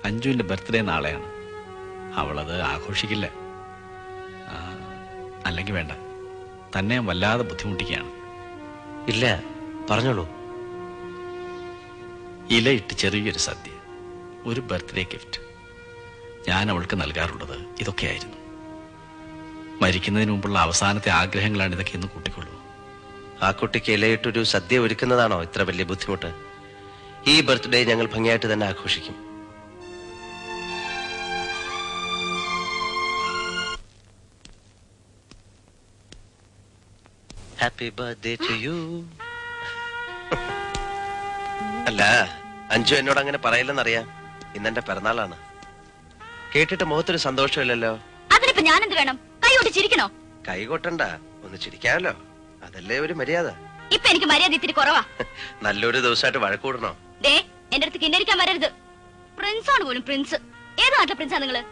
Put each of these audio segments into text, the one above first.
അഞ്ജുവിന്റെ birthday നാളെയാണ്. അവളത് ആഘോഷിക്കില്ല. അല്ലെങ്കിൽ വേണ്ട, തന്നെ വല്ലാതെ ബുദ്ധിമുട്ടിക്കുകയാണ്. ഇല്ല, പറഞ്ഞോളൂ. ഇലയിട്ട് ചെറിയൊരു സദ്യ, ഒരു ബർത്ത്ഡേ ഗിഫ്റ്റ്. ഞാൻ അവൾക്ക് നൽകാറുള്ളത് ഇതൊക്കെയായിരുന്നു. മരിക്കുന്നതിന് മുമ്പുള്ള അവസാനത്തെ ആഗ്രഹങ്ങളാണ് ഇതൊക്കെ എന്ന് കൂട്ടിക്കൊള്ളൂ. ആ കുട്ടിക്ക് ഇലയിട്ടൊരു സദ്യ ഒരുക്കുന്നതാണോ ഇത്ര വലിയ ബുദ്ധിമുട്ട്? ഈ ബർത്ത്ഡേ ഞങ്ങൾ ഭംഗിയായിട്ട് തന്നെ ആഘോഷിക്കും. Happy birthday to you. അല്ല, അഞ്ജു എന്നോട് അങ്ങനെ പറയില്ലെന്നറിയാം. ഇന്നെന്റെ പിറന്നാളാണ്. കേട്ടിട്ട് മുഖത്തൊരു സന്തോഷമില്ലല്ലോ. അതിനിപ്പോ ഞാനെന്ത് വേണം? കൈ കൊട്ടി ചിരിക്കണോ? കൈ കൊട്ടണ്ട, ഒന്ന് ചിരിക്കാമല്ലോ. അതല്ലേ ഒരു മര്യാദ. ഇപ്പൊ എനിക്ക് മര്യാദ ഇത്തിരി കുറവാ. നല്ലൊരു ദിവസമായിട്ട് വഴക്കൂടണോ? ദേ, എന്റെ അടുത്ത് കിന്നരിക്കാൻ വരരുത്. പ്രിൻസ് ആണ് പോലും, പ്രിൻസ്. ഏത് നാട്ടിലെ പ്രിൻസാ നിങ്ങള്?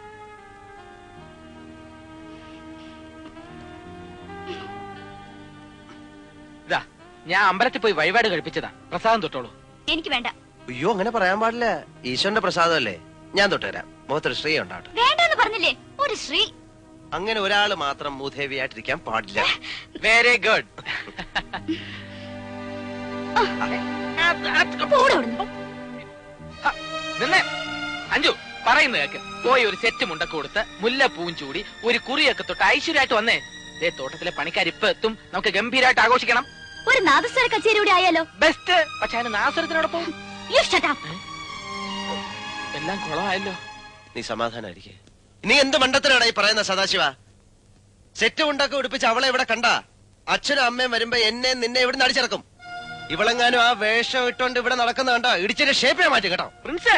ഞാൻ അമ്പലത്തിൽ പോയി വഴിപാട് കഴിപ്പിച്ചതാ. പ്രസാദം തൊട്ടോളൂ. എനിക്ക് വേണ്ട. അയ്യോ, അങ്ങനെ പറയാൻ പാടില്ല. ഈശ്വരന്റെ പ്രസാദമല്ലേ. ഞാൻ തൊട്ടുതരാം. മുഖത്തൊരു ശ്രീ ഉണ്ടാവട്ടെ. വേണ്ടെന്ന് പറഞ്ഞില്ലേ? ഒരു ശ്രീ. അങ്ങനെ ഒരാള് മാത്രം മൂദേവിയായിട്ടിരിക്കാൻ പാടില്ല. Very good. നിന്നെ അഞ്ജു പറയുന്നത് കേക്ക്. പോയി ഒരു സെറ്റ് മുണ്ടൊക്കെ കൊടുത്ത് മുല്ലപ്പൂവും ചൂടി ഒരു കുറിയൊക്കെ തൊട്ട് ഐശ്വര്യമായിട്ട് വന്നേ. തോട്ടത്തിലെ പണിക്കാർ ഇപ്പൊ എത്തും. നമുക്ക് ഗംഭീരമായിട്ട് ആഘോഷിക്കണം. ഒരു നാദസ്വര കച്ചേരി കൂടെ ആയാലോ? ബെസ്റ്റ്. പക്ഷെ അതിന് നാസരത്തിനോടൊപ്പം എല്ലാം കുളമായല്ലോ. നീ സമാധാനായിരിക്കേ. നീ എന്ത് മണ്ടത്തിനാണ് ഈ പറയുന്ന സദാശിവ? സെറ്റ് ഉണ്ടാക്കി ഉടുപ്പിച്ച് അവളെ ഇവിടെ കണ്ട അച്ഛനും അമ്മയും വരുമ്പോ എന്നെ നിന്നെ ഇവിടെ നടിച്ചിറക്കും. ഇവളെങ്ങാനും ആ വേഷം ഇട്ടോണ്ട് ഇവിടെ നടക്കുന്ന കണ്ട ഇടിച്ചിട്ട് ഷേപ്പിനെ മാറ്റി കേട്ടോ. പ്രിൻസേ,